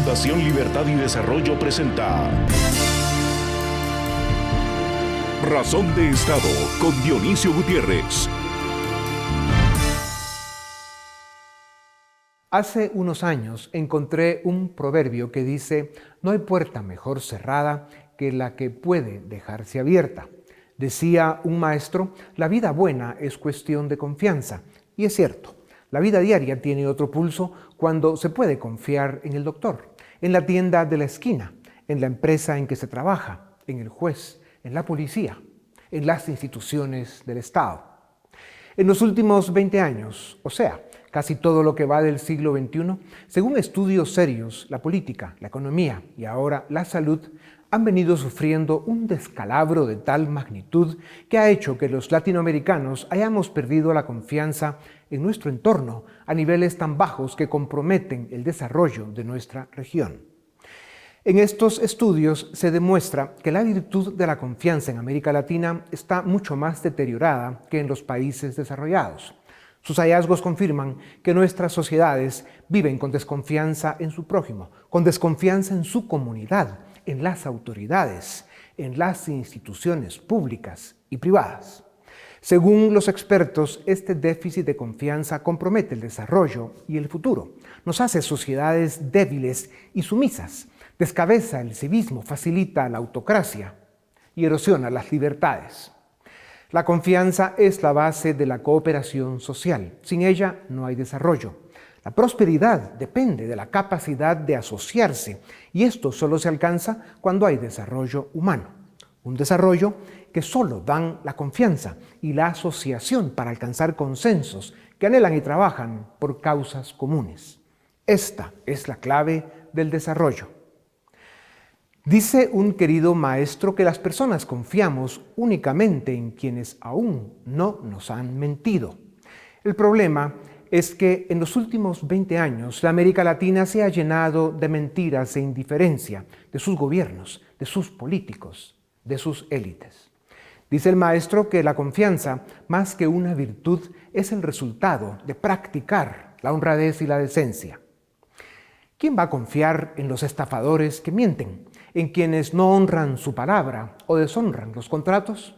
Fundación Libertad y Desarrollo presenta Razón de Estado con Dionisio Gutiérrez. Hace unos años encontré un proverbio que dice: no hay puerta mejor cerrada que la que puede dejarse abierta. Decía un maestro, la vida buena es cuestión de confianza. Y es cierto, la vida diaria tiene otro pulso cuando se puede confiar en el doctor, en la tienda de la esquina, en la empresa en que se trabaja, en el juez, en la policía, en las instituciones del Estado. En los últimos 20 años, o sea, casi todo lo que va del siglo XXI, según estudios serios, la política, la economía y ahora la salud han venido sufriendo un descalabro de tal magnitud que ha hecho que los latinoamericanos hayamos perdido la confianza en nuestro entorno a niveles tan bajos que comprometen el desarrollo de nuestra región. En estos estudios se demuestra que la virtud de la confianza en América Latina está mucho más deteriorada que en los países desarrollados. Sus hallazgos confirman que nuestras sociedades viven con desconfianza en su prójimo, con desconfianza en su comunidad, en las autoridades, en las instituciones públicas y privadas. Según los expertos, este déficit de confianza compromete el desarrollo y el futuro, nos hace sociedades débiles y sumisas, descabeza el civismo, facilita la autocracia y erosiona las libertades. La confianza es la base de la cooperación social. Sin ella no hay desarrollo. La prosperidad depende de la capacidad de asociarse y esto solo se alcanza cuando hay desarrollo humano. Un desarrollo que solo dan la confianza y la asociación para alcanzar consensos que anhelan y trabajan por causas comunes. Esta es la clave del desarrollo. Dice un querido maestro que las personas confiamos únicamente en quienes aún no nos han mentido. El problema es que en los últimos 20 años la América Latina se ha llenado de mentiras e indiferencia de sus gobiernos, de sus políticos, de sus élites. Dice el maestro que la confianza, más que una virtud, es el resultado de practicar la honradez y la decencia. ¿Quién va a confiar en los estafadores que mienten, en quienes no honran su palabra o deshonran los contratos?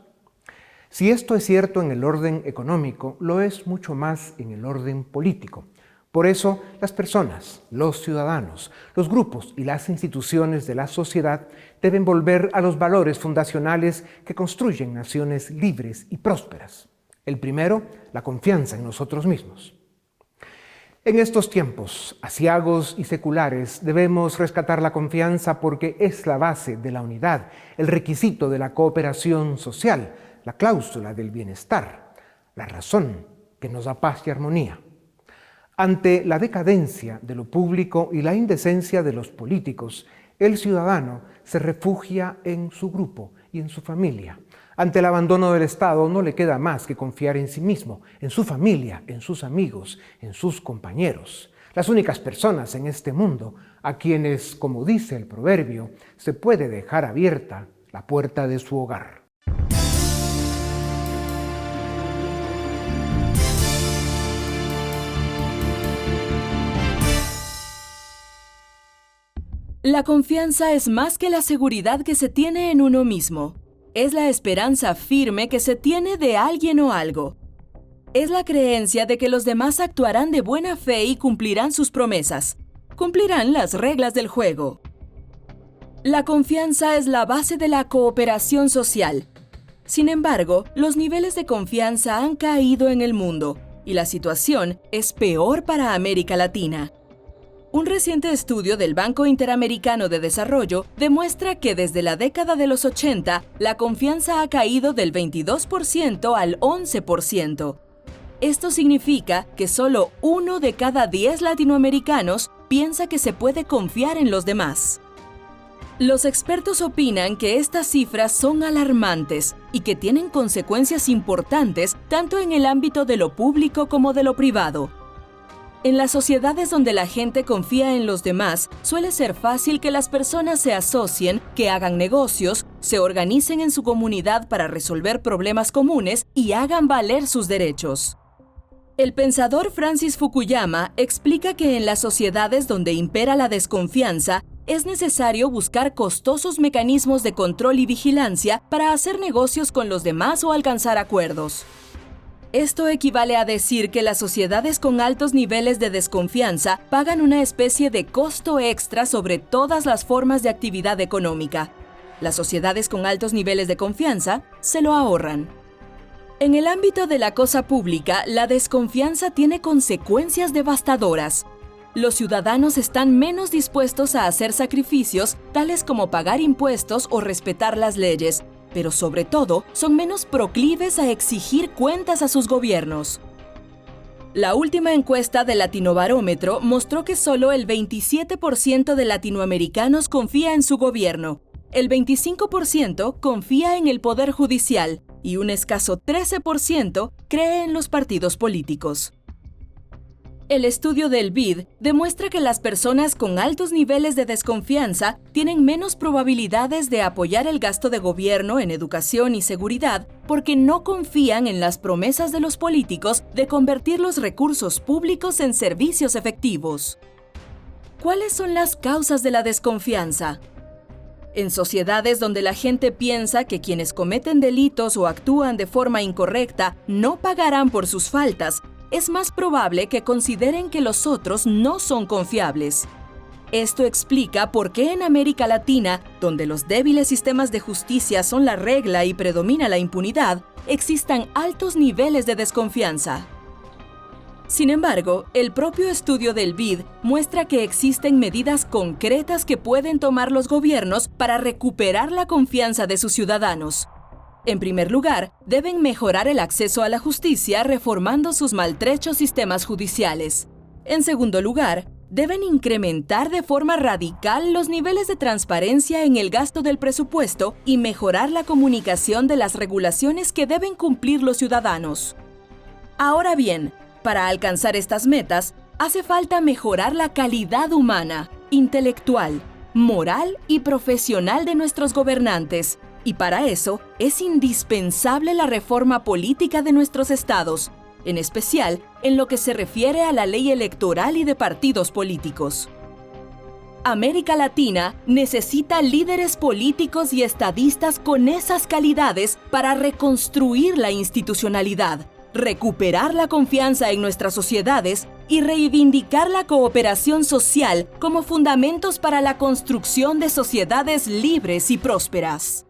Si esto es cierto en el orden económico, lo es mucho más en el orden político. Por eso, las personas, los ciudadanos, los grupos y las instituciones de la sociedad deben volver a los valores fundacionales que construyen naciones libres y prósperas. El primero, la confianza en nosotros mismos. En estos tiempos aciagos y seculares debemos rescatar la confianza porque es la base de la unidad, el requisito de la cooperación social, la cláusula del bienestar, la razón que nos da paz y armonía. Ante la decadencia de lo público y la indecencia de los políticos, el ciudadano se refugia en su grupo y en su familia. Ante el abandono del Estado no le queda más que confiar en sí mismo, en su familia, en sus amigos, en sus compañeros. Las únicas personas en este mundo a quienes, como dice el proverbio, se puede dejar abierta la puerta de su hogar. La confianza es más que la seguridad que se tiene en uno mismo. Es la esperanza firme que se tiene de alguien o algo. Es la creencia de que los demás actuarán de buena fe y cumplirán sus promesas. Cumplirán las reglas del juego. La confianza es la base de la cooperación social. Sin embargo, los niveles de confianza han caído en el mundo y la situación es peor para América Latina. Un reciente estudio del Banco Interamericano de Desarrollo demuestra que desde la década de los 80, la confianza ha caído del 22% al 11%. Esto significa que solo 1 de cada 10 latinoamericanos piensa que se puede confiar en los demás. Los expertos opinan que estas cifras son alarmantes y que tienen consecuencias importantes tanto en el ámbito de lo público como de lo privado. En las sociedades donde la gente confía en los demás, suele ser fácil que las personas se asocien, que hagan negocios, se organicen en su comunidad para resolver problemas comunes y hagan valer sus derechos. El pensador Francis Fukuyama explica que en las sociedades donde impera la desconfianza, es necesario buscar costosos mecanismos de control y vigilancia para hacer negocios con los demás o alcanzar acuerdos. Esto equivale a decir que las sociedades con altos niveles de desconfianza pagan una especie de costo extra sobre todas las formas de actividad económica. Las sociedades con altos niveles de confianza se lo ahorran. En el ámbito de la cosa pública, la desconfianza tiene consecuencias devastadoras. Los ciudadanos están menos dispuestos a hacer sacrificios, tales como pagar impuestos o respetar las leyes, pero sobre todo son menos proclives a exigir cuentas a sus gobiernos. La última encuesta del Latinobarómetro mostró que solo el 27% de latinoamericanos confía en su gobierno, el 25% confía en el Poder Judicial y un escaso 13% cree en los partidos políticos. El estudio del BID demuestra que las personas con altos niveles de desconfianza tienen menos probabilidades de apoyar el gasto de gobierno en educación y seguridad porque no confían en las promesas de los políticos de convertir los recursos públicos en servicios efectivos. ¿Cuáles son las causas de la desconfianza? En sociedades donde la gente piensa que quienes cometen delitos o actúan de forma incorrecta no pagarán por sus faltas, es más probable que consideren que los otros no son confiables. Esto explica por qué en América Latina, donde los débiles sistemas de justicia son la regla y predomina la impunidad, existan altos niveles de desconfianza. Sin embargo, el propio estudio del BID muestra que existen medidas concretas que pueden tomar los gobiernos para recuperar la confianza de sus ciudadanos. En primer lugar, deben mejorar el acceso a la justicia reformando sus maltrechos sistemas judiciales. En segundo lugar, deben incrementar de forma radical los niveles de transparencia en el gasto del presupuesto y mejorar la comunicación de las regulaciones que deben cumplir los ciudadanos. Ahora bien, para alcanzar estas metas, hace falta mejorar la calidad humana, intelectual, moral y profesional de nuestros gobernantes. Y para eso es indispensable la reforma política de nuestros estados, en especial en lo que se refiere a la ley electoral y de partidos políticos. América Latina necesita líderes políticos y estadistas con esas calidades para reconstruir la institucionalidad, recuperar la confianza en nuestras sociedades y reivindicar la cooperación social como fundamentos para la construcción de sociedades libres y prósperas.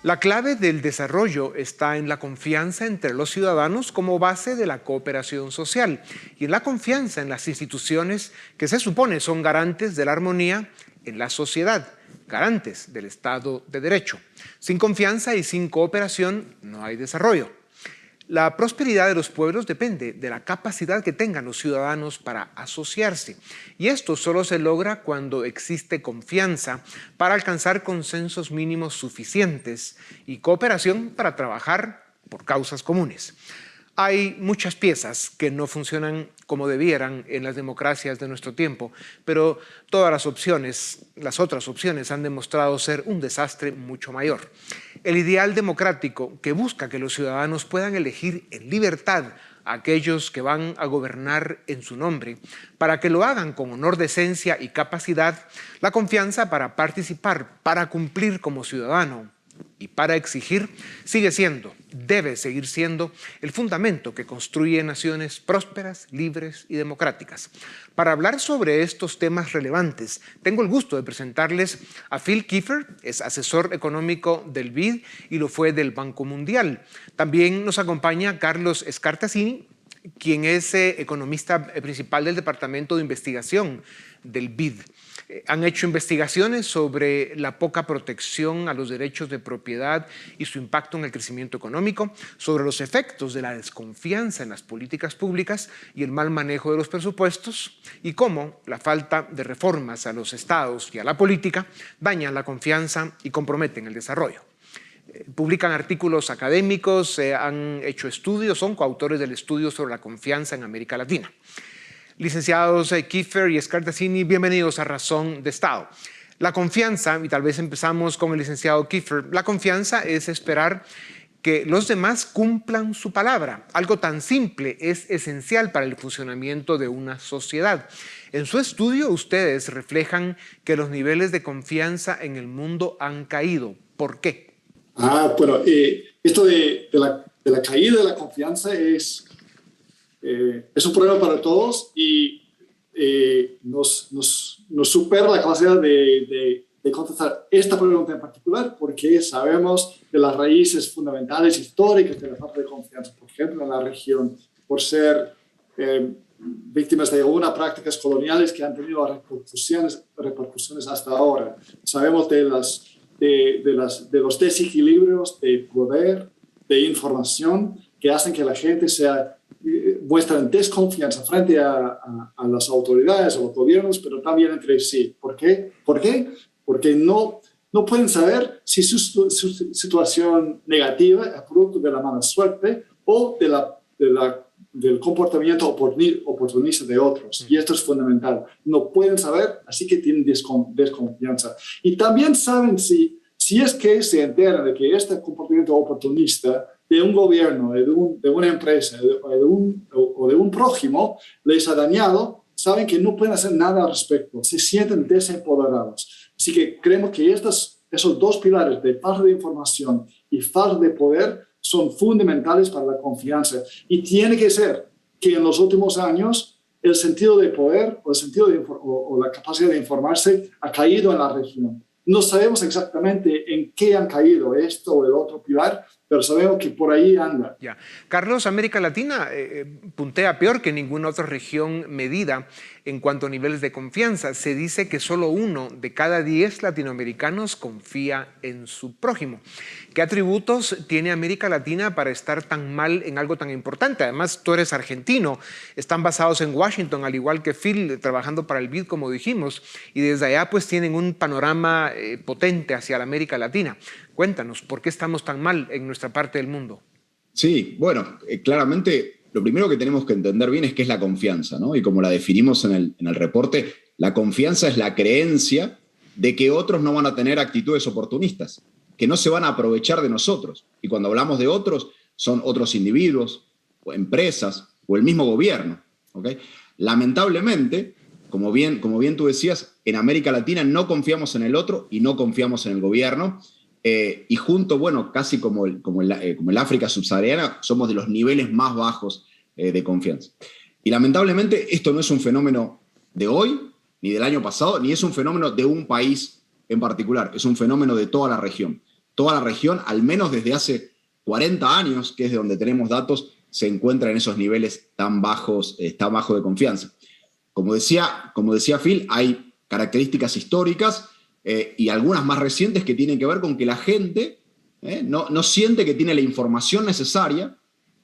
La clave del desarrollo está en la confianza entre los ciudadanos como base de la cooperación social y en la confianza en las instituciones que se supone son garantes de la armonía en la sociedad, garantes del Estado de Derecho. Sin confianza y sin cooperación no hay desarrollo. La prosperidad de los pueblos depende de la capacidad que tengan los ciudadanos para asociarse, y esto solo se logra cuando existe confianza para alcanzar consensos mínimos suficientes y cooperación para trabajar por causas comunes. Hay muchas piezas que no funcionan como debieran en las democracias de nuestro tiempo, pero todas las otras opciones han demostrado ser un desastre mucho mayor. El ideal democrático que busca que los ciudadanos puedan elegir en libertad a aquellos que van a gobernar en su nombre, para que lo hagan con honor, decencia y capacidad, la confianza para participar, para cumplir como ciudadano y para exigir, debe seguir siendo el fundamento que construye naciones prósperas, libres y democráticas. Para hablar sobre estos temas relevantes, tengo el gusto de presentarles a Phil Kiefer, es asesor económico del BID y lo fue del Banco Mundial. También nos acompaña Carlos Escartacini, quien es economista principal del Departamento de Investigación del BID. Han hecho investigaciones sobre la poca protección a los derechos de propiedad y su impacto en el crecimiento económico, sobre los efectos de la desconfianza en las políticas públicas y el mal manejo de los presupuestos, y cómo la falta de reformas a los estados y a la política dañan la confianza y comprometen el desarrollo. Publican artículos académicos, han hecho estudios, son coautores del estudio sobre la confianza en América Latina. Licenciados Kiefer y Scartazzini, bienvenidos a Razón de Estado. La confianza, y tal vez empezamos con el licenciado Kiefer, la confianza es esperar que los demás cumplan su palabra. Algo tan simple es esencial para el funcionamiento de una sociedad. En su estudio, ustedes reflejan que los niveles de confianza en el mundo han caído. ¿Por qué? Bueno, esto de la caída de la confianza es un problema para todos y nos supera la capacidad de contestar esta pregunta en particular, porque sabemos de las raíces fundamentales históricas de la falta de confianza, por ejemplo, en la región, por ser víctimas de algunas prácticas coloniales que han tenido repercusiones hasta ahora. Sabemos de los desequilibrios de poder, de información, que hacen que la gente muestra desconfianza frente a las autoridades, a los gobiernos, pero también entre sí. ¿Por qué? Porque no pueden saber si su situación negativa es producto de la mala suerte o del comportamiento oportunista de otros. Y esto es fundamental. No pueden saber, así que tienen desconfianza. Y también saben si es que se enteran de que este comportamiento oportunista de un gobierno, de una empresa o de un prójimo les ha dañado, saben que no pueden hacer nada al respecto, se sienten desempoderados. Así que creemos que esos dos pilares de falta de información y falta de poder son fundamentales para la confianza. Y tiene que ser que en los últimos años el sentido de poder o la capacidad de informarse ha caído en la región. No sabemos exactamente en qué han caído esto o el otro pilar, pero sabemos que por ahí anda. Ya. Carlos, América Latina puntea peor que ninguna otra región medida en cuanto a niveles de confianza. Se dice que solo 1 de cada 10 latinoamericanos confía en su prójimo. ¿Qué atributos tiene América Latina para estar tan mal en algo tan importante? Además, tú eres argentino, están basados en Washington, al igual que Phil, trabajando para el BID, como dijimos, y desde allá pues tienen un panorama potente hacia la América Latina. Cuéntanos, ¿por qué estamos tan mal en nuestra parte del mundo? Sí, bueno, claramente lo primero que tenemos que entender bien es qué es la confianza, ¿no? Y como la definimos en el reporte, la confianza es la creencia de que otros no van a tener actitudes oportunistas, que no se van a aprovechar de nosotros. Y cuando hablamos de otros, son otros individuos, o empresas, o el mismo gobierno, ¿ok? Lamentablemente, como bien tú decías, en América Latina no confiamos en el otro y no confiamos en el gobierno. Y junto, bueno, casi como el África subsahariana, somos de los niveles más bajos de confianza. Y lamentablemente esto no es un fenómeno de hoy, ni del año pasado, ni es un fenómeno de un país en particular, es un fenómeno de toda la región. Toda la región, al menos desde hace 40 años, que es de donde tenemos datos, se encuentra en esos niveles tan bajos de confianza. Como decía Phil, hay características históricas y algunas más recientes que tienen que ver con que la gente no siente que tiene la información necesaria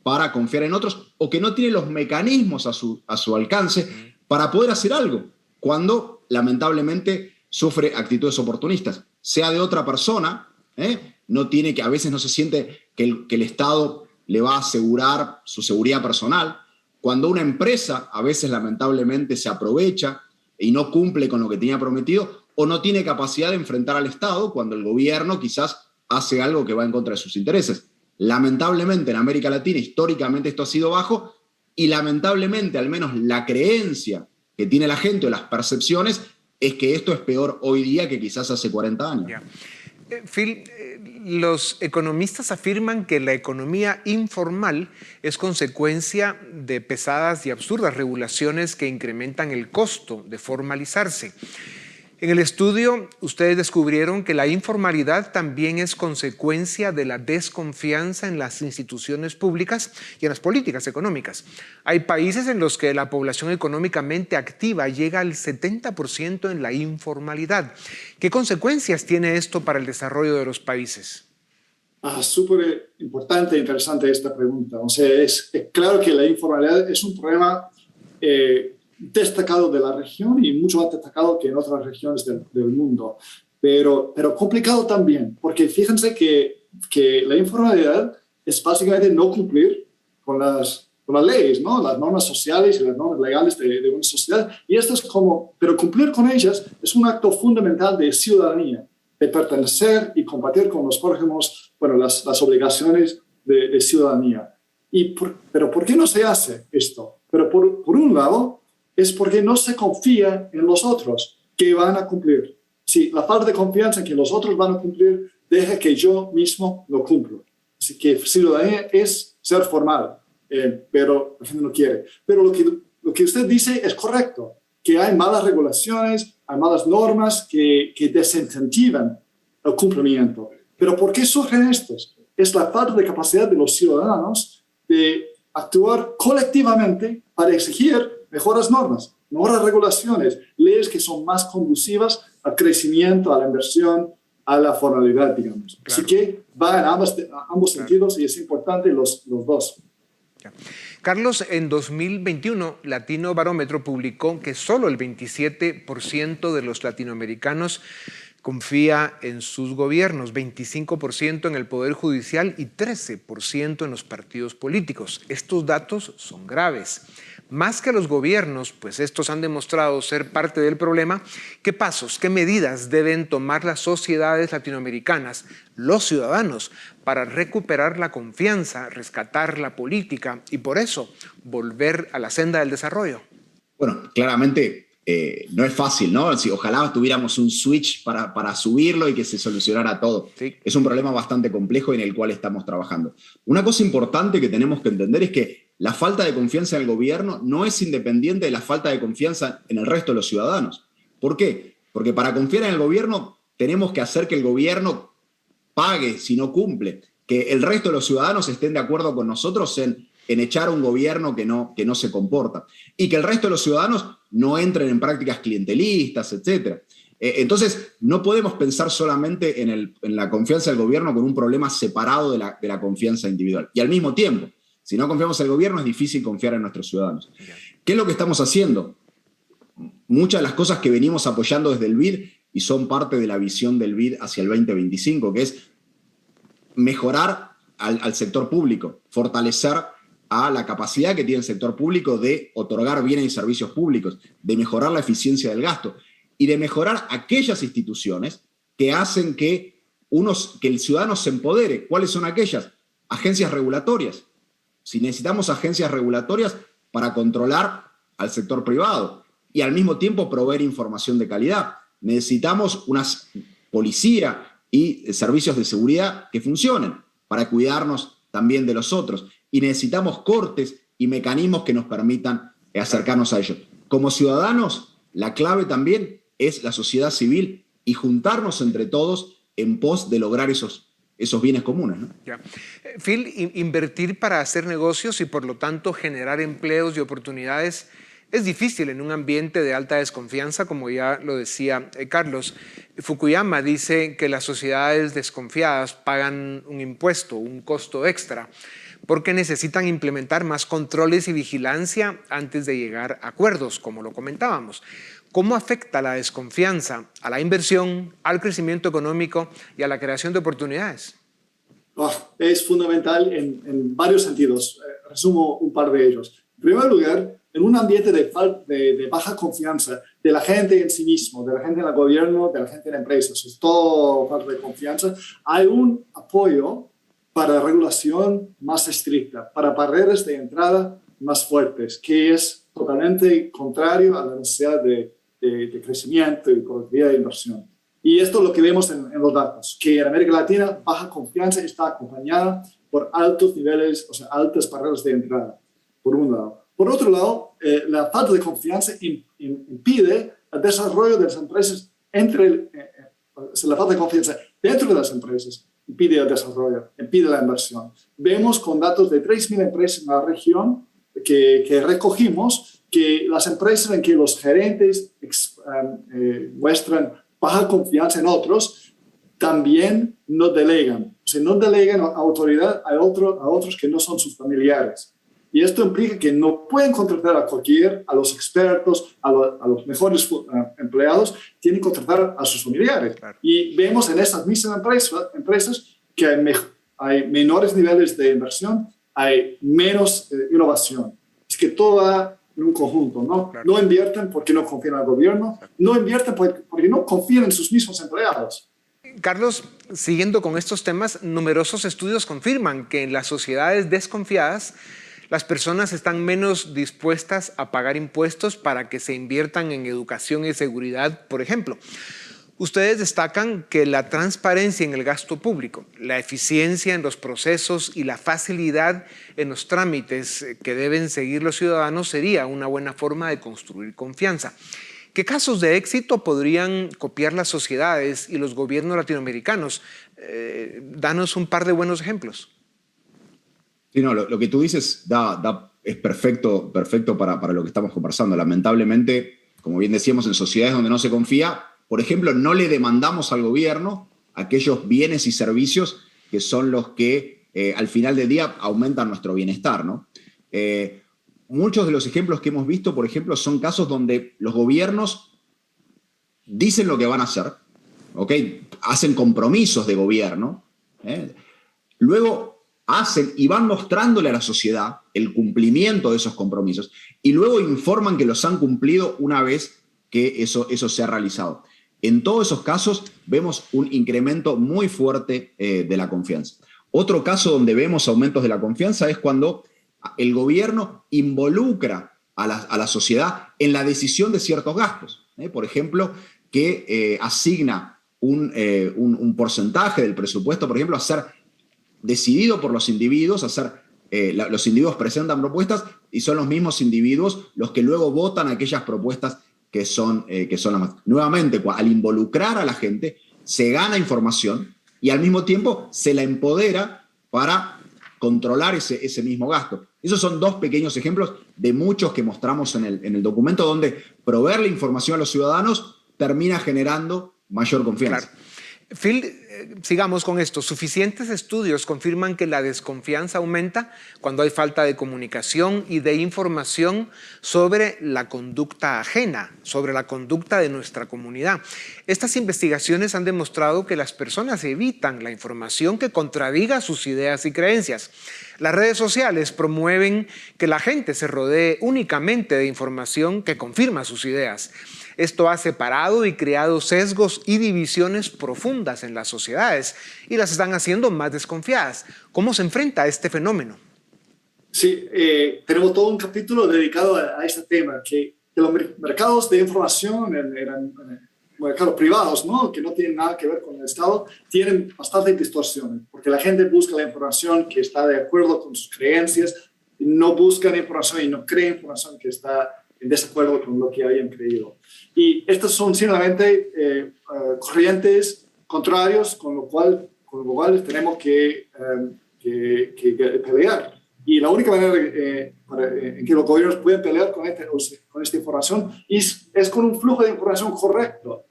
para confiar en otros o que no tiene los mecanismos a su alcance para poder hacer algo cuando lamentablemente sufre actitudes oportunistas, sea de otra persona, a veces no se siente que el Estado le va a asegurar su seguridad personal, cuando una empresa a veces lamentablemente se aprovecha y no cumple con lo que tenía prometido, o no tiene capacidad de enfrentar al Estado cuando el gobierno quizás hace algo que va en contra de sus intereses. Lamentablemente en América Latina históricamente esto ha sido bajo y lamentablemente al menos la creencia que tiene la gente o las percepciones es que esto es peor hoy día que quizás hace 40 años. Yeah. Phil, los economistas afirman que la economía informal es consecuencia de pesadas y absurdas regulaciones que incrementan el costo de formalizarse. En el estudio, ustedes descubrieron que la informalidad también es consecuencia de la desconfianza en las instituciones públicas y en las políticas económicas. Hay países en los que la población económicamente activa llega al 70% en la informalidad. ¿Qué consecuencias tiene esto para el desarrollo de los países? Súper importante e interesante esta pregunta. O sea, es claro que la informalidad es un problema destacado de la región y mucho más destacado que en otras regiones del mundo, pero complicado también, porque fíjense que la informalidad es básicamente no cumplir con las las leyes, ¿no? Las normas sociales y las normas legales de una sociedad. Y esto es pero cumplir con ellas es un acto fundamental de ciudadanía, de pertenecer y compartir con los prójimos, las obligaciones de ciudadanía. Pero ¿por qué no se hace esto? Pero por un lado, es porque no se confía en los otros que van a cumplir. Si la falta de confianza en que los otros van a cumplir deja que yo mismo lo cumplo. Así que ciudadanía es ser formal, pero la gente no quiere. Pero lo que usted dice es correcto, que hay malas regulaciones, hay malas normas que desincentivan el cumplimiento. Pero ¿por qué surgen estos? Es la falta de capacidad de los ciudadanos de actuar colectivamente para exigir mejores normas, mejores regulaciones, leyes que son más conducivas al crecimiento, a la inversión, a la formalidad, digamos. Claro. Así que va en ambos sentidos y es importante los dos. Ya. Carlos, en 2021, Latino Barómetro publicó que solo el 27% de los latinoamericanos confía en sus gobiernos, 25% en el Poder Judicial y 13% en los partidos políticos. Estos datos son graves. Más que los gobiernos, pues estos han demostrado ser parte del problema, ¿qué pasos, qué medidas deben tomar las sociedades latinoamericanas, los ciudadanos, para recuperar la confianza, rescatar la política y por eso volver a la senda del desarrollo? Bueno, claramente no es fácil, ¿no? Si ojalá tuviéramos un switch para subirlo y que se solucionara todo. Sí. Es un problema bastante complejo en el cual estamos trabajando. Una cosa importante que tenemos que entender es que la falta de confianza en el gobierno no es independiente de la falta de confianza en el resto de los ciudadanos. ¿Por qué? Porque para confiar en el gobierno tenemos que hacer que el gobierno pague si no cumple, que el resto de los ciudadanos estén de acuerdo con nosotros en echar a un gobierno que no se comporta y que el resto de los ciudadanos no entren en prácticas clientelistas, etc. Entonces, no podemos pensar solamente en la confianza del gobierno con un problema separado de la confianza individual. Y al mismo tiempo, si no confiamos en el gobierno, es difícil confiar en nuestros ciudadanos. ¿Qué es lo que estamos haciendo? Muchas de las cosas que venimos apoyando desde el BID y son parte de la visión del BID hacia el 2025, que es mejorar al sector público, fortalecer a la capacidad que tiene el sector público de otorgar bienes y servicios públicos, de mejorar la eficiencia del gasto y de mejorar aquellas instituciones que hacen que el ciudadano se empodere. ¿Cuáles son aquellas? Agencias regulatorias. Si necesitamos agencias regulatorias para controlar al sector privado y al mismo tiempo proveer información de calidad, necesitamos una policía y servicios de seguridad que funcionen para cuidarnos también de los otros. Y necesitamos cortes y mecanismos que nos permitan acercarnos a ellos. Como ciudadanos, la clave también es la sociedad civil y juntarnos entre todos en pos de lograr esos bienes comunes, ¿no? Ya. Phil, invertir para hacer negocios y por lo tanto generar empleos y oportunidades es difícil en un ambiente de alta desconfianza, como ya lo decía Carlos. Fukuyama dice que las sociedades desconfiadas pagan un impuesto, un costo extra, porque necesitan implementar más controles y vigilancia antes de llegar a acuerdos, como lo comentábamos. ¿Cómo afecta la desconfianza a la inversión, al crecimiento económico y a la creación de oportunidades? Es fundamental en varios sentidos. Resumo un par de ellos. En primer lugar, en un ambiente de baja confianza de la gente en sí mismo, de la gente en el gobierno, de la gente en empresas, es todo falta de confianza, hay un apoyo para regulación más estricta, para barreras de entrada más fuertes, que es totalmente contrario a la necesidad de crecimiento y productividad de inversión. Y esto es lo que vemos en los datos, que en América Latina baja confianza está acompañada por altos niveles, o sea, altas barreras de entrada, por un lado. Por otro lado, la falta de confianza impide el desarrollo de las empresas la falta de confianza dentro de las empresas impide el desarrollo, impide la inversión. Vemos con datos de 3.000 empresas en la región que recogimos que las empresas en que los gerentes muestran baja confianza en otros también no delegan. O sea, no delegan autoridad a otros que no son sus familiares. Y esto implica que no pueden contratar a los expertos, a los mejores empleados, tienen que contratar a sus familiares. Claro. Y vemos en esas mismas empresas que hay menores niveles de inversión hay menos innovación. Es que todo va en un conjunto, ¿no? Claro. No invierten porque no confían en el gobierno, no invierten porque no confían en sus mismos empleados. Carlos, siguiendo con estos temas, numerosos estudios confirman que en las sociedades desconfiadas, las personas están menos dispuestas a pagar impuestos para que se inviertan en educación y seguridad, por ejemplo. Ustedes destacan que la transparencia en el gasto público, la eficiencia en los procesos y la facilidad en los trámites que deben seguir los ciudadanos sería una buena forma de construir confianza. ¿Qué casos de éxito podrían copiar las sociedades y los gobiernos latinoamericanos? Danos un par de buenos ejemplos. Sí, no, lo que tú dices es perfecto para lo que estamos conversando. Lamentablemente, como bien decíamos, en sociedades donde no se confía, por ejemplo, no le demandamos al gobierno aquellos bienes y servicios que son los que al final del día aumentan nuestro bienestar, ¿no? Muchos de los ejemplos que hemos visto, por ejemplo, son casos donde los gobiernos dicen lo que van a hacer, ¿ok? Hacen compromisos de gobierno, luego hacen y van mostrándole a la sociedad el cumplimiento de esos compromisos y luego informan que los han cumplido una vez que eso se ha realizado. En todos esos casos vemos un incremento muy fuerte de la confianza. Otro caso donde vemos aumentos de la confianza es cuando el gobierno involucra a la sociedad en la decisión de ciertos gastos. Por ejemplo, que asigna un porcentaje del presupuesto, por ejemplo, a ser decidido por los individuos, los individuos presentan propuestas y son los mismos individuos los que luego votan aquellas propuestas que son las más. Nuevamente, al involucrar a la gente, se gana información y al mismo tiempo se la empodera para controlar ese mismo gasto. Esos son dos pequeños ejemplos de muchos que mostramos en el documento, donde proveer la información a los ciudadanos termina generando mayor confianza. Claro. Phil, sigamos con esto. Suficientes estudios confirman que la desconfianza aumenta cuando hay falta de comunicación y de información sobre la conducta ajena, sobre la conducta de nuestra comunidad. Estas investigaciones han demostrado que las personas evitan la información que contradiga sus ideas y creencias. Las redes sociales promueven que la gente se rodee únicamente de información que confirma sus ideas. Esto ha separado y creado sesgos y divisiones profundas en las sociedades y las están haciendo más desconfiadas. ¿Cómo se enfrenta a este fenómeno? Sí, tenemos todo un capítulo dedicado a este tema, que los mercados de información, eran mercados privados, ¿no? Que no tienen nada que ver con el Estado, tienen bastante distorsiones, porque la gente busca la información que está de acuerdo con sus creencias, y no buscan información y no creen información que está en desacuerdo con lo que habían creído. Y estos son simplemente corrientes contrarios, con lo cual tenemos que pelear. Y la única manera en que los gobiernos pueden pelear con esta información es con un flujo de información correcto,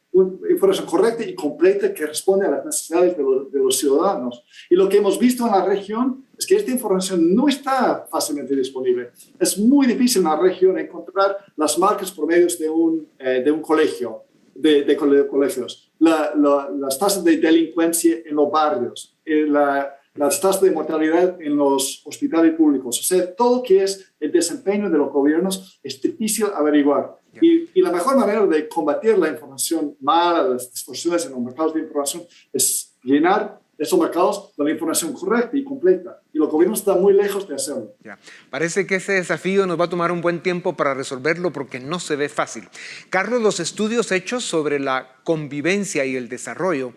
información correcta y completa que responde a las necesidades de los ciudadanos. Y lo que hemos visto en la región es que esta información no está fácilmente disponible. Es muy difícil en la región encontrar las marcas promedios de un colegio, de colegios, las tasas de delincuencia en los barrios, las tasas de mortalidad en los hospitales públicos. O sea, todo lo que es el desempeño de los gobiernos es difícil averiguar. Y la mejor manera de combatir la información mala, las distorsiones en los mercados de información, es llenar esos mercados de la información correcta y completa. Y los gobiernos están muy lejos de hacerlo. Parece que ese desafío nos va a tomar un buen tiempo para resolverlo porque no se ve fácil. Carlos, los estudios hechos sobre la convivencia y el desarrollo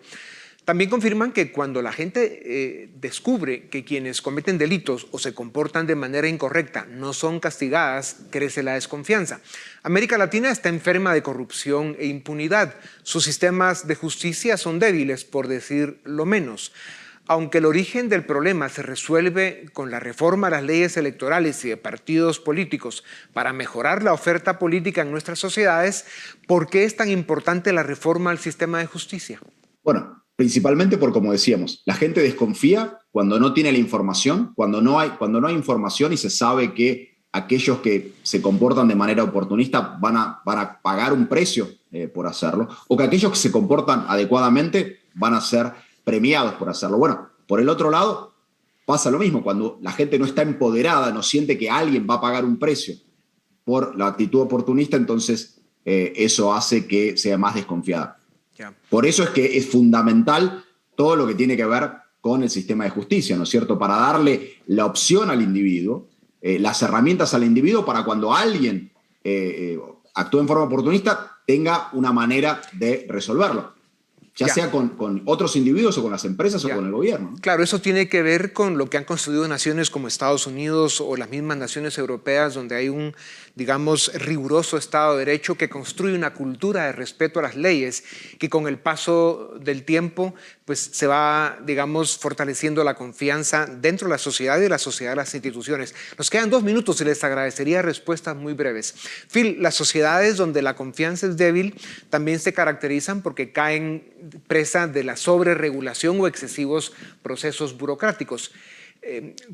también confirman que cuando la gente descubre que quienes cometen delitos o se comportan de manera incorrecta no son castigadas, crece la desconfianza. América Latina está enferma de corrupción e impunidad. Sus sistemas de justicia son débiles, por decir lo menos. Aunque el origen del problema se resuelve con la reforma a las leyes electorales y de partidos políticos para mejorar la oferta política en nuestras sociedades, ¿por qué es tan importante la reforma al sistema de justicia? Bueno, principalmente por, como decíamos, la gente desconfía cuando no tiene la información, cuando no hay información y se sabe que aquellos que se comportan de manera oportunista van a pagar un precio por hacerlo, o que aquellos que se comportan adecuadamente van a ser premiados por hacerlo. Bueno, por el otro lado, pasa lo mismo. Cuando la gente no está empoderada, no siente que alguien va a pagar un precio por la actitud oportunista, entonces eso hace que sea más desconfiada. Ya. Por eso es que es fundamental todo lo que tiene que ver con el sistema de justicia, ¿no es cierto? Para darle la opción al individuo, las herramientas al individuo para cuando alguien actúe en forma oportunista, tenga una manera de resolverlo. Ya sea con otros individuos o con las empresas o con el gobierno, ¿no? Claro, eso tiene que ver con lo que han construido naciones como Estados Unidos o las mismas naciones europeas, donde hay un, digamos, riguroso Estado de Derecho que construye una cultura de respeto a las leyes, que con el paso del tiempo pues, se va, digamos, fortaleciendo la confianza dentro de la sociedad y de la sociedad de las instituciones. Nos quedan 2 minutos y les agradecería respuestas muy breves. Phil, las sociedades donde la confianza es débil también se caracterizan porque caen presa de la sobreregulación o excesivos procesos burocráticos.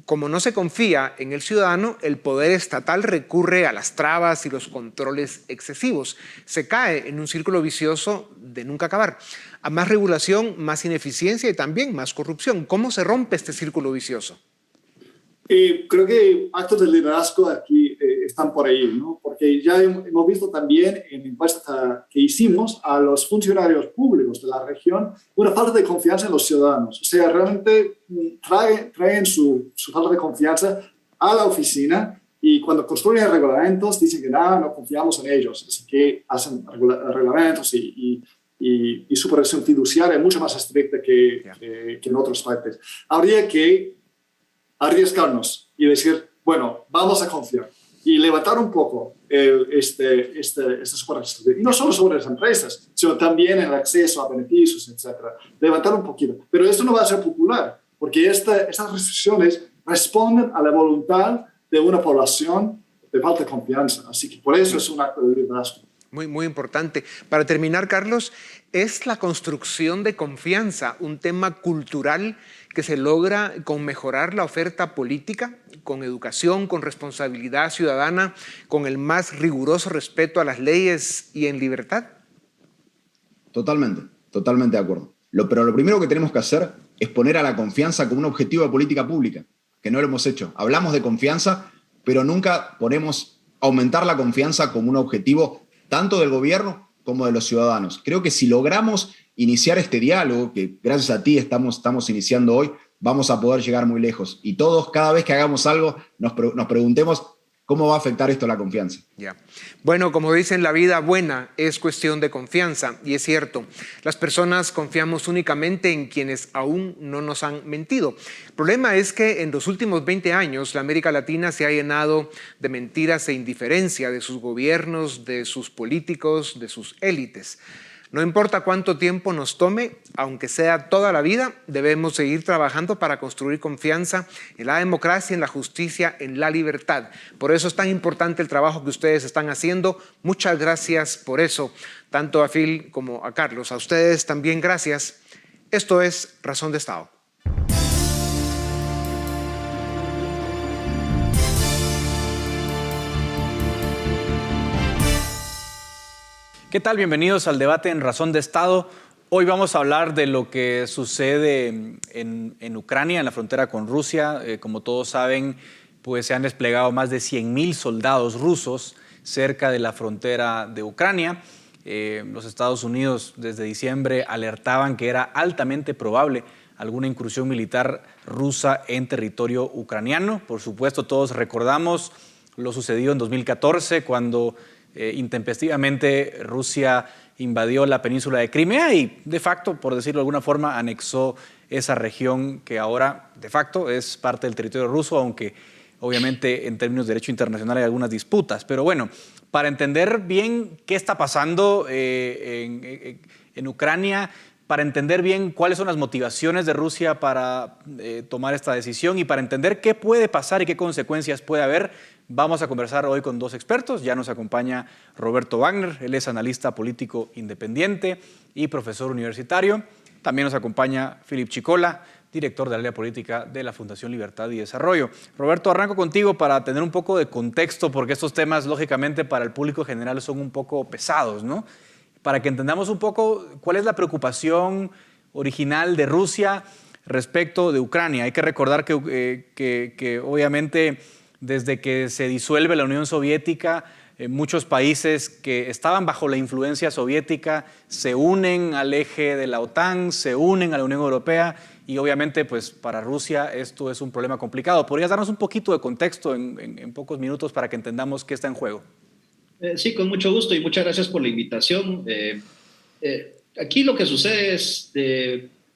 Como no se confía en el ciudadano, el poder estatal recurre a las trabas y los controles excesivos. Se cae en un círculo vicioso de nunca acabar. A más regulación, más ineficiencia y también más corrupción. ¿Cómo se rompe este círculo vicioso? Creo que actos de liderazgo aquí están por ahí, ¿no? Porque ya hemos visto también en encuestas que hicimos a los funcionarios públicos de la región una falta de confianza en los ciudadanos. O sea, realmente traen su falta de confianza a la oficina y cuando construyen reglamentos dicen que nada, no confiamos en ellos. Así que hacen reglamentos y su presión fiduciaria es mucho más estricta que en otras partes. Habría que arriesgarnos y decir, bueno, vamos a confiar y levantar un poco este superávit. Y no solo sobre las empresas, sino también el acceso a beneficios, etc. Levantar un poquito. Pero esto no va a ser popular, porque estas restricciones responden a la voluntad de una población de falta de confianza. Así que por eso es un acto de liderazgo. Muy, muy importante. Para terminar, Carlos, ¿es la construcción de confianza un tema cultural que se logra con mejorar la oferta política, con educación, con responsabilidad ciudadana, con el más riguroso respeto a las leyes y en libertad? Totalmente de acuerdo. Pero lo primero que tenemos que hacer es poner a la confianza como un objetivo de política pública, que no lo hemos hecho. Hablamos de confianza, pero nunca ponemos aumentar la confianza como un objetivo tanto del gobierno como de los ciudadanos. Creo que si logramos iniciar este diálogo, que gracias a ti estamos iniciando hoy, vamos a poder llegar muy lejos. Y todos, cada vez que hagamos algo, nos preguntemos cómo va a afectar esto la confianza. Ya. Bueno, como dicen, la vida buena es cuestión de confianza, y es cierto. Las personas confiamos únicamente en quienes aún no nos han mentido. El problema es que en los últimos 20 años la América Latina se ha llenado de mentiras e indiferencia de sus gobiernos, de sus políticos, de sus élites. No importa cuánto tiempo nos tome, aunque sea toda la vida, debemos seguir trabajando para construir confianza en la democracia, en la justicia, en la libertad. Por eso es tan importante el trabajo que ustedes están haciendo. Muchas gracias por eso, tanto a Phil como a Carlos. A ustedes también gracias. Esto es Razón de Estado. ¿Qué tal? Bienvenidos al debate en Razón de Estado. Hoy vamos a hablar de lo que sucede en Ucrania, en la frontera con Rusia. Como todos saben, pues se han desplegado más de 100.000 soldados rusos cerca de la frontera de Ucrania. Los Estados Unidos desde diciembre alertaban que era altamente probable alguna incursión militar rusa en territorio ucraniano. Por supuesto, todos recordamos lo sucedido en 2014 cuando intempestivamente Rusia invadió la península de Crimea y de facto, por decirlo de alguna forma, anexó esa región que ahora de facto es parte del territorio ruso, aunque obviamente en términos de derecho internacional hay algunas disputas. Pero bueno, para entender bien qué está pasando en Ucrania, para entender bien cuáles son las motivaciones de Rusia para tomar esta decisión y para entender qué puede pasar y qué consecuencias puede haber, vamos a conversar hoy con 2 expertos. Ya nos acompaña Roberto Wagner, él es analista político independiente y profesor universitario. También nos acompaña Philip Chicola, director de área política de la Fundación Libertad y Desarrollo. Roberto, arranco contigo para tener un poco de contexto, porque estos temas, lógicamente, para el público general son un poco pesados, ¿no? Para que entendamos un poco cuál es la preocupación original de Rusia. respecto de Ucrania. Hay que recordar que obviamente desde que se disuelve la Unión Soviética, muchos países que estaban bajo la influencia soviética se unen al eje de la OTAN, se unen a la Unión Europea y obviamente pues para Rusia esto es un problema complicado. ¿Podrías darnos un poquito de contexto en pocos minutos para que entendamos qué está en juego? Sí, con mucho gusto y muchas gracias por la invitación. Aquí lo que sucede es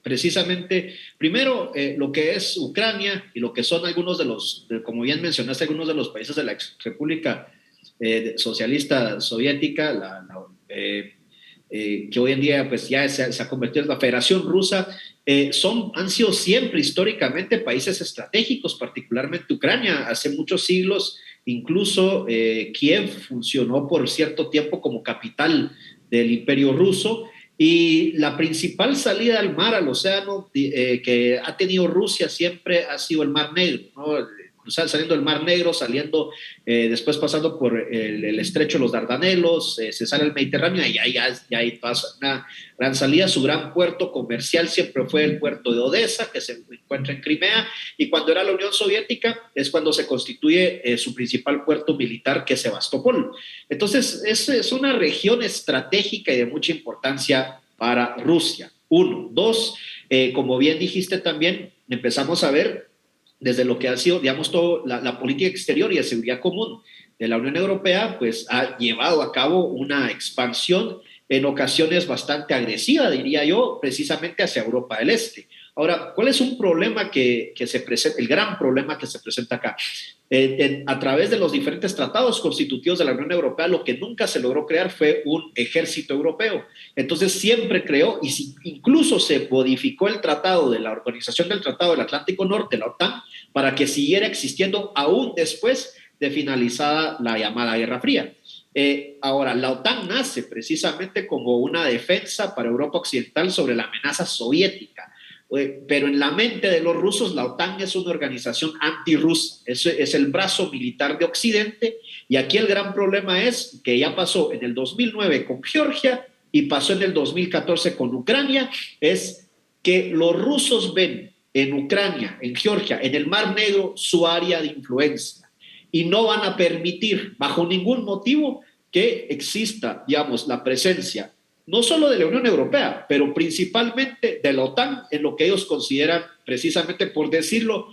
precisamente, primero, lo que es Ucrania y lo que son algunos de los, como bien mencionaste, algunos de los países de la ex República Socialista Soviética, que hoy en día pues ya se ha convertido en la Federación Rusa, han sido siempre históricamente países estratégicos, particularmente Ucrania. Hace muchos siglos, incluso Kiev funcionó por cierto tiempo como capital del Imperio Ruso, y la principal salida al mar, al océano, que ha tenido Rusia siempre ha sido el Mar Negro, ¿no? Saliendo del Mar Negro, después pasando por el estrecho de los Dardanelos, se sale al Mediterráneo y ahí pasa una gran salida. Su gran puerto comercial siempre fue el puerto de Odessa, que se encuentra en Crimea, y cuando era la Unión Soviética es cuando se constituye su principal puerto militar, que es Sebastopol. Entonces es una región estratégica y de mucha importancia para Rusia. Uno. Dos, como bien dijiste también, empezamos a ver desde lo que ha sido, digamos, la política exterior y de seguridad común de la Unión Europea, pues ha llevado a cabo una expansión en ocasiones bastante agresiva, diría yo, precisamente hacia Europa del Este. Ahora, ¿cuál es un problema que se presenta, el gran problema que se presenta acá? A través de los diferentes tratados constitutivos de la Unión Europea, lo que nunca se logró crear fue un ejército europeo. Entonces siempre creó, incluso se modificó el tratado de la Organización del Tratado del Atlántico Norte, la OTAN, para que siguiera existiendo aún después de finalizada la llamada Guerra Fría. Ahora, la OTAN nace precisamente como una defensa para Europa Occidental sobre la amenaza soviética. Pero en la mente de los rusos, la OTAN es una organización antirrusa, es el brazo militar de Occidente, y aquí el gran problema es que ya pasó en el 2009 con Georgia y pasó en el 2014 con Ucrania, es que los rusos ven en Ucrania, en Georgia, en el Mar Negro, su área de influencia, y no van a permitir bajo ningún motivo que exista, digamos, la presencia no solo de la Unión Europea, pero principalmente de la OTAN, en lo que ellos consideran, precisamente por decirlo,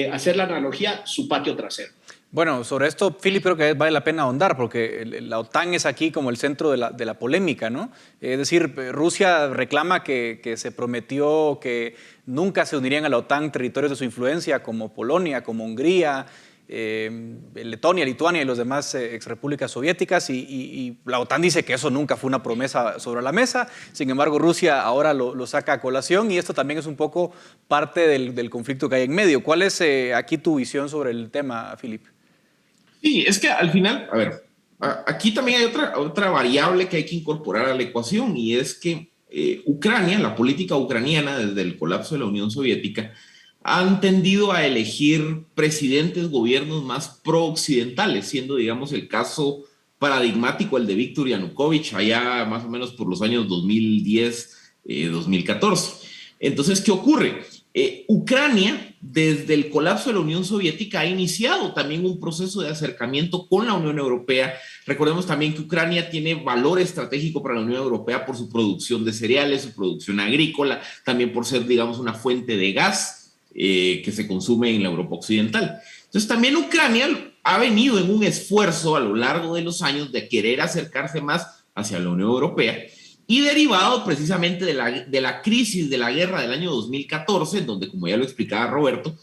hacer la analogía, su patio trasero. Bueno, sobre esto, Philip, creo que vale la pena ahondar, porque la OTAN es aquí como el centro de la polémica, ¿no? Es decir, Rusia reclama que se prometió que nunca se unirían a la OTAN territorios de su influencia, como Polonia, como Hungría, Letonia, Lituania y los demás exrepúblicas soviéticas, y la OTAN dice que eso nunca fue una promesa sobre la mesa. Sin embargo, Rusia ahora lo saca a colación, y esto también es un poco parte del conflicto que hay en medio. ¿Cuál es aquí tu visión sobre el tema, Philip? Sí, es que al final, a ver, aquí también hay otra variable que hay que incorporar a la ecuación, y es que Ucrania, la política ucraniana desde el colapso de la Unión Soviética, han tendido a elegir presidentes, gobiernos más pro-occidentales, siendo, digamos, el caso paradigmático el de Víktor Yanukovych, allá más o menos por los años 2010-2014. Entonces, ¿qué ocurre? Ucrania, desde el colapso de la Unión Soviética, ha iniciado también un proceso de acercamiento con la Unión Europea. Recordemos también que Ucrania tiene valor estratégico para la Unión Europea por su producción de cereales, su producción agrícola, también por ser, digamos, una fuente de gas que se consume en la Europa Occidental. Entonces también Ucrania ha venido en un esfuerzo a lo largo de los años de querer acercarse más hacia la Unión Europea, y derivado precisamente de la crisis de la guerra del año 2014, en donde, como ya lo explicaba Roberto,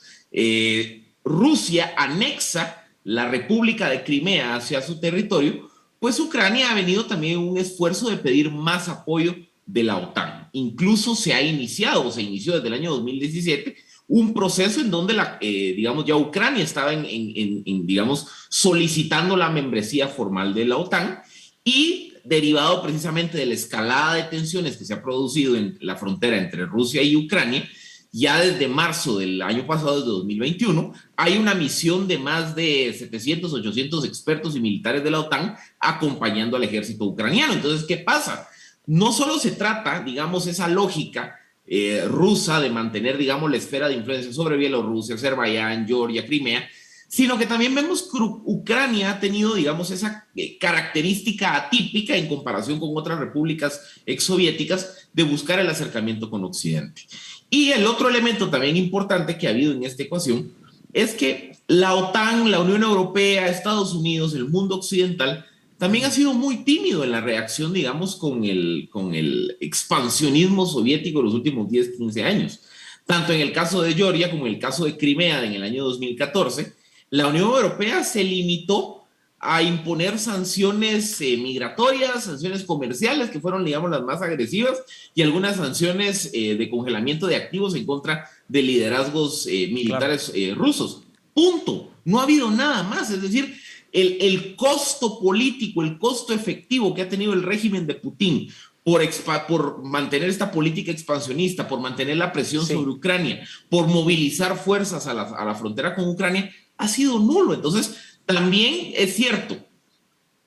Rusia anexa la República de Crimea hacia su territorio, pues Ucrania ha venido también en un esfuerzo de pedir más apoyo de la OTAN. Incluso se inició desde el año 2017 un proceso en donde digamos, ya Ucrania estaba digamos, solicitando la membresía formal de la OTAN, y derivado precisamente de la escalada de tensiones que se ha producido en la frontera entre Rusia y Ucrania, ya desde marzo del año pasado, desde 2021, hay una misión de más de 700, 800 expertos y militares de la OTAN acompañando al ejército ucraniano. Entonces, ¿qué pasa? No solo se trata, digamos, esa lógica rusa de mantener, digamos, la esfera de influencia sobre Bielorrusia, Azerbaiyán, Georgia, Crimea, sino que también vemos que Ucrania ha tenido, digamos, esa característica atípica en comparación con otras repúblicas exsoviéticas de buscar el acercamiento con Occidente. Y el otro elemento también importante que ha habido en esta ecuación es que la OTAN, la Unión Europea, Estados Unidos, el mundo occidental, también ha sido muy tímido en la reacción, digamos, con el expansionismo soviético de los últimos 10, 15 años. Tanto en el caso de Georgia como en el caso de Crimea en el año 2014, la Unión Europea se limitó a imponer sanciones migratorias, sanciones comerciales, que fueron, digamos, las más agresivas, y algunas sanciones de congelamiento de activos en contra de liderazgos militares rusos. Punto. No ha habido nada más. Es decir, el costo político, el costo efectivo que ha tenido el régimen de Putin por mantener esta política expansionista, por mantener la presión sobre Ucrania, por movilizar fuerzas a la frontera con Ucrania, ha sido nulo. Entonces, también es cierto,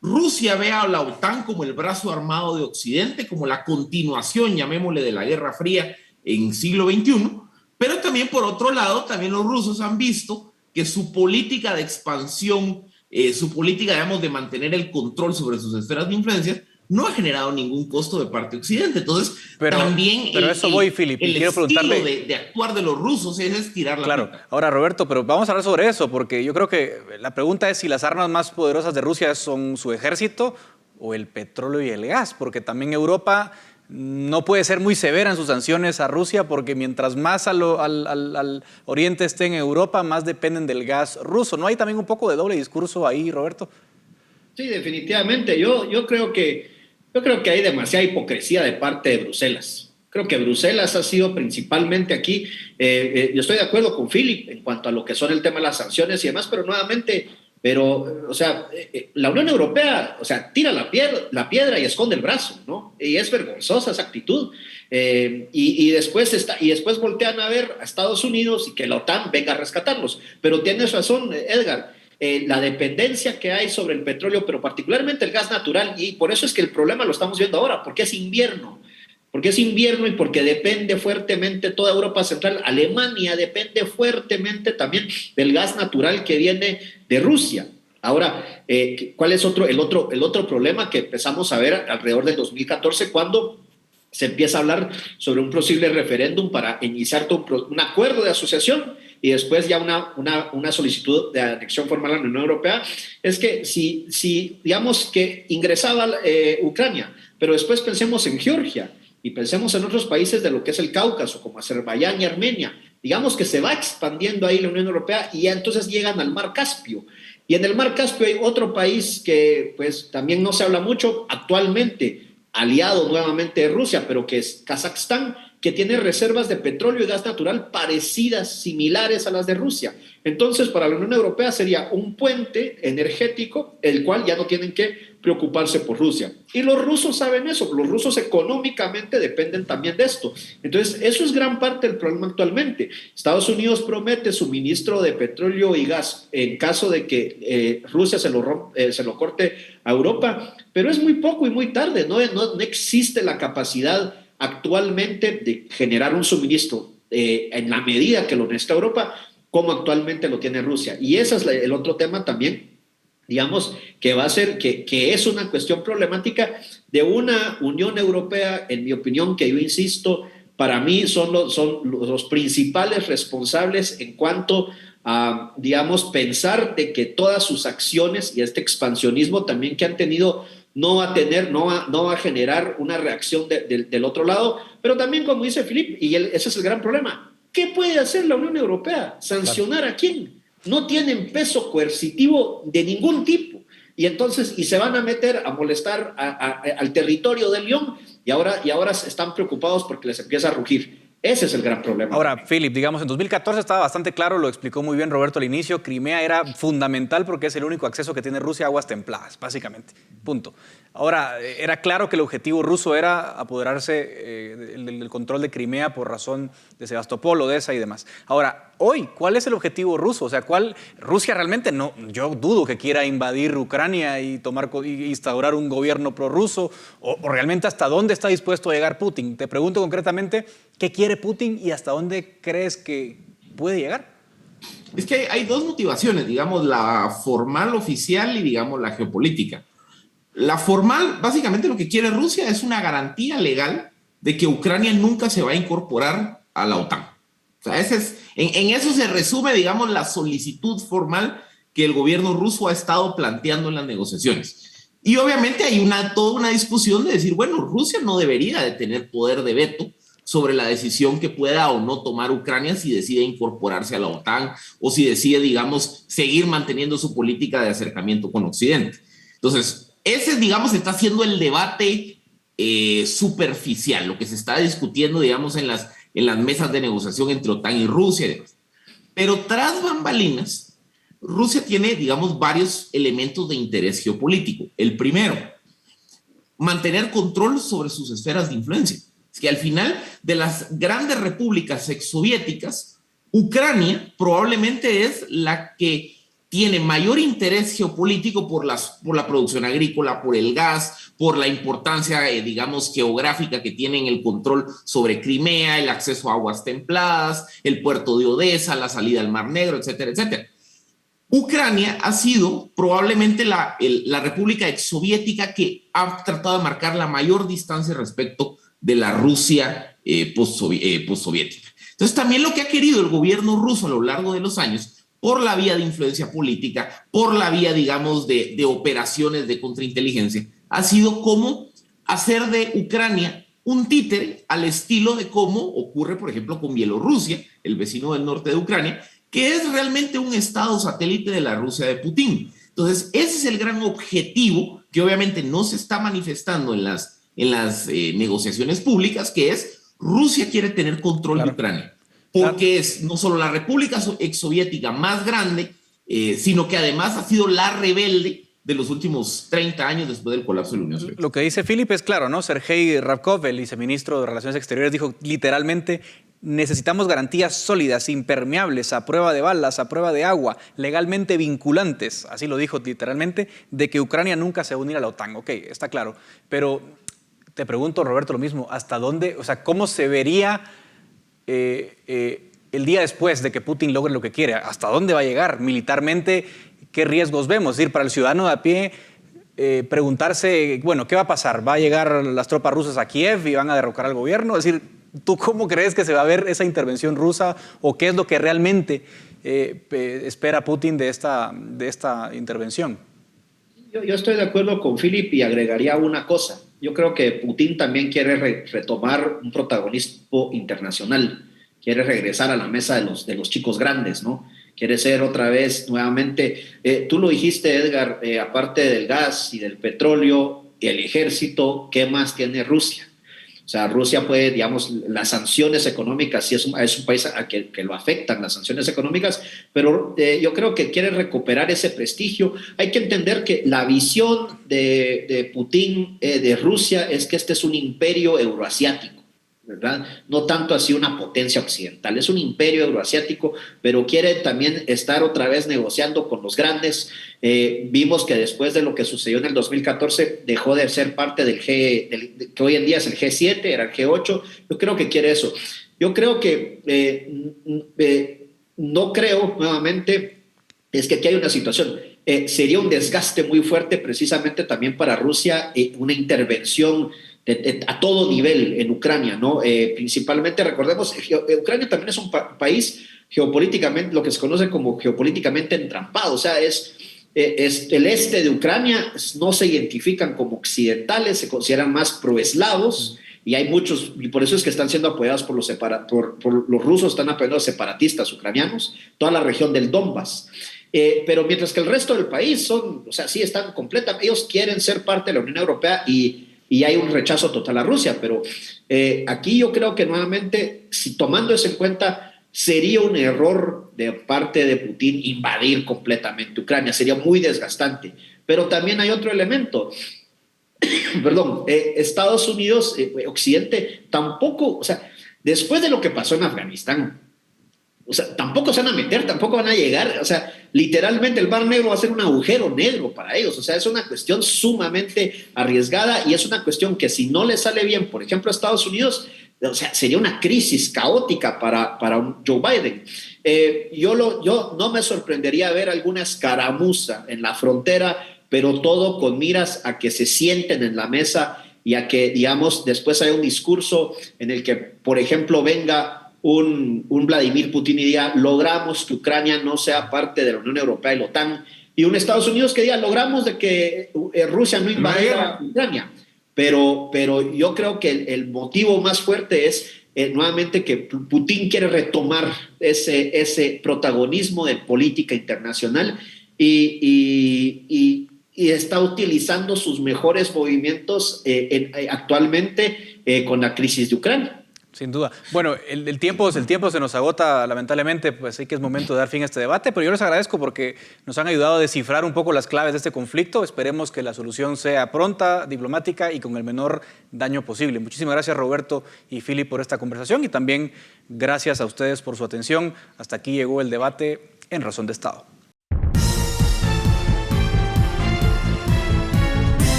Rusia ve a la OTAN como el brazo armado de Occidente, como la continuación, llamémosle, de la Guerra Fría en siglo XXI, pero también, por otro lado, también los rusos han visto que su política de expansión, su política, digamos, de mantener el control sobre sus esferas de influencia, no ha generado ningún costo de parte de Occidente. Entonces, también Philip, el quiero preguntarle de actuar de los rusos es estirar la pica. Ahora, Roberto, pero vamos a hablar sobre eso, porque yo creo que la pregunta es si las armas más poderosas de Rusia son su ejército o el petróleo y el gas, porque también Europa no puede ser muy severa en sus sanciones a Rusia, porque mientras más al oriente esté en Europa, más dependen del gas ruso. ¿No hay también un poco de doble discurso ahí, Roberto? Sí, definitivamente. Yo creo que hay demasiada hipocresía de parte de Bruselas. Creo que Bruselas ha sido principalmente aquí, yo estoy de acuerdo con Philip en cuanto a lo que son el tema de las sanciones y demás, pero nuevamente, la Unión Europea, tira la piedra y esconde el brazo, ¿no? Y es vergonzosa esa actitud. Y después voltean a ver a Estados Unidos y que la OTAN venga a rescatarlos. Pero tienes razón, Edgar. La dependencia que hay sobre el petróleo, pero particularmente el gas natural, y por eso es que el problema lo estamos viendo ahora, porque es invierno y porque depende fuertemente toda Europa Central. Alemania depende fuertemente también del gas natural que viene de Rusia. Ahora, ¿cuál es el otro problema que empezamos a ver alrededor del 2014 cuando se empieza a hablar sobre un posible referéndum para iniciar un acuerdo de asociación y después ya una solicitud de anexión formal a la Unión Europea? Es que si digamos que ingresaba Ucrania, pero después pensemos en Georgia y pensemos en otros países de lo que es el Cáucaso, como Azerbaiyán y Armenia, digamos que se va expandiendo ahí la Unión Europea y ya entonces llegan al Mar Caspio. Y en el Mar Caspio hay otro país que pues también no se habla mucho actualmente, aliado nuevamente de Rusia, pero que es Kazajstán, que tiene reservas de petróleo y gas natural parecidas, similares a las de Rusia. Entonces, para la Unión Europea sería un puente energético, el cual ya no tienen que preocuparse por Rusia. Y los rusos saben eso, los rusos económicamente dependen también de esto. Entonces, eso es gran parte del problema actualmente. Estados Unidos promete suministro de petróleo y gas en caso de que Rusia se lo corte a Europa, pero es muy poco y muy tarde, no existe la capacidad actualmente de generar un suministro en la medida que lo necesita Europa, como actualmente lo tiene Rusia. Y ese es el otro tema también, digamos, que va a ser, que es una cuestión problemática de una Unión Europea, en mi opinión, que yo insisto, para mí son los principales responsables en cuanto a, digamos, pensar de que todas sus acciones y este expansionismo también que han tenido no va a generar una reacción del otro lado, pero también, como dice Philip, y ese es el gran problema, ¿qué puede hacer la Unión Europea? ¿Sancionar a quién? No tienen peso coercitivo de ningún tipo, y se van a meter a molestar al territorio de León, y ahora están preocupados porque les empieza a rugir. Ese es el gran problema. Ahora, Philip, digamos, en 2014 estaba bastante claro, lo explicó muy bien Roberto al inicio, Crimea era fundamental porque es el único acceso que tiene Rusia a aguas templadas, básicamente, punto. Ahora, era claro que el objetivo ruso era apoderarse del control de Crimea por razón de Sebastopol, Odessa y demás. Ahora, hoy, ¿cuál es el objetivo ruso? O sea, Rusia realmente no, yo dudo que quiera invadir Ucrania y instaurar un gobierno prorruso, o realmente hasta dónde está dispuesto a llegar Putin. Te pregunto concretamente, ¿qué quiere Putin y hasta dónde crees que puede llegar? Es que hay dos motivaciones, digamos, la formal oficial y, digamos, la geopolítica. La formal, básicamente lo que quiere Rusia es una garantía legal de que Ucrania nunca se va a incorporar a la OTAN. O sea, en eso se resume, digamos, la solicitud formal que el gobierno ruso ha estado planteando en las negociaciones. Y obviamente hay toda una discusión de decir, bueno, Rusia no debería de tener poder de veto sobre la decisión que pueda o no tomar Ucrania si decide incorporarse a la OTAN o si decide, digamos, seguir manteniendo su política de acercamiento con Occidente. Entonces, ese, digamos, está siendo el debate superficial, lo que se está discutiendo, digamos, en las mesas de negociación entre OTAN y Rusia y demás. Pero tras bambalinas, Rusia tiene, digamos, varios elementos de interés geopolítico. El primero, mantener control sobre sus esferas de influencia. Es que al final de las grandes repúblicas exsoviéticas, Ucrania probablemente es la que tiene mayor interés geopolítico por la producción agrícola, por el gas, por la importancia, digamos, geográfica que tienen el control sobre Crimea, el acceso a aguas templadas, el puerto de Odessa, la salida al Mar Negro, etcétera, etcétera. Ucrania ha sido probablemente la república exsoviética que ha tratado de marcar la mayor distancia respecto de la Rusia postsoviética. Entonces, también lo que ha querido el gobierno ruso a lo largo de los años, por la vía de influencia política, por la vía, digamos, de operaciones de contrainteligencia, ha sido cómo hacer de Ucrania un títere al estilo de cómo ocurre, por ejemplo, con Bielorrusia, el vecino del norte de Ucrania, que es realmente un estado satélite de la Rusia de Putin. Entonces, ese es el gran objetivo que obviamente no se está manifestando en las negociaciones públicas, que es Rusia quiere tener control de Ucrania. Porque es no solo la república exsoviética más grande, sino que además ha sido la rebelde de los últimos 30 años después del colapso de la Unión Soviética. Lo que dice Philip es claro, ¿no? Sergei Rabkov, el viceministro de Relaciones Exteriores, dijo literalmente: necesitamos garantías sólidas, impermeables, a prueba de balas, a prueba de agua, legalmente vinculantes, así lo dijo literalmente, de que Ucrania nunca se va a unir a la OTAN. Ok, está claro. Pero te pregunto, Roberto, lo mismo, ¿hasta dónde, o sea, cómo se vería el día después de que Putin logre lo que quiere? ¿Hasta dónde va a llegar militarmente? ¿Qué riesgos vemos? Es decir, para el ciudadano de a pie, preguntarse, bueno, ¿qué va a pasar? ¿Va a llegar las tropas rusas a Kiev y van a derrocar al gobierno? Es decir, ¿tú cómo crees que se va a ver esa intervención rusa o qué es lo que realmente espera Putin de esta intervención? Yo estoy de acuerdo con Philip y agregaría una cosa. Yo creo que Putin también quiere retomar un protagonismo internacional, quiere regresar a la mesa de los chicos grandes, ¿no? Quiere ser otra vez nuevamente, tú lo dijiste, Edgar, aparte del gas y del petróleo y el ejército, ¿qué más tiene Rusia? O sea, Rusia puede, digamos, las sanciones económicas, sí es un país a que lo afectan las sanciones económicas, pero yo creo que quiere recuperar ese prestigio. Hay que entender que la visión de Putin, de Rusia, es que este es un imperio euroasiático, ¿verdad? No tanto así una potencia occidental, es un imperio euroasiático, pero quiere también estar otra vez negociando con los grandes. Vimos que después de lo que sucedió en el 2014 dejó de ser parte que hoy en día es el G7, era el G8. Yo creo que quiere eso. Yo creo que no creo, nuevamente, es que aquí hay una situación. Sería un desgaste muy fuerte precisamente también para Rusia, una intervención a todo nivel en Ucrania, ¿no? Principalmente, recordemos, Ucrania también es un país geopolíticamente, lo que se conoce como geopolíticamente entrampado. O sea, es el este de Ucrania no se identifican como occidentales, se consideran más proeslavos, y hay muchos, y por eso es que están siendo apoyados por los rusos, están apoyando a los separatistas ucranianos, toda la región del Donbass. Pero mientras que el resto del país sí están completamente, ellos quieren ser parte de la Unión Europea y hay un rechazo total a Rusia, pero aquí yo creo que nuevamente, si tomando eso en cuenta, sería un error de parte de Putin invadir completamente Ucrania, sería muy desgastante. Pero también hay otro elemento, perdón, Estados Unidos, Occidente, tampoco, o sea, después de lo que pasó en Afganistán, O sea, tampoco se van a meter, tampoco van a llegar. O sea, literalmente el Mar Negro va a ser un agujero negro para ellos. O sea, es una cuestión sumamente arriesgada y es una cuestión que si no le sale bien, por ejemplo, a Estados Unidos, o sea, sería una crisis caótica para Joe Biden. Yo no me sorprendería ver alguna escaramuza en la frontera, pero todo con miras a que se sienten en la mesa y a que, digamos, después haya un discurso en el que, por ejemplo, venga un Vladimir Putin y diga, logramos que Ucrania no sea parte de la Unión Europea y la OTAN, y un Estados Unidos que diga, logramos de que Rusia no invadiera Ucrania. Pero yo creo que el motivo más fuerte es nuevamente que Putin quiere retomar ese protagonismo de política internacional y está utilizando sus mejores movimientos actualmente con la crisis de Ucrania. Sin duda. Bueno, el tiempo se nos agota, lamentablemente, pues sí que es momento de dar fin a este debate, pero yo les agradezco porque nos han ayudado a descifrar un poco las claves de este conflicto. Esperemos que la solución sea pronta, diplomática y con el menor daño posible. Muchísimas gracias, Roberto y Philip, por esta conversación y también gracias a ustedes por su atención. Hasta aquí llegó el debate en Razón de Estado.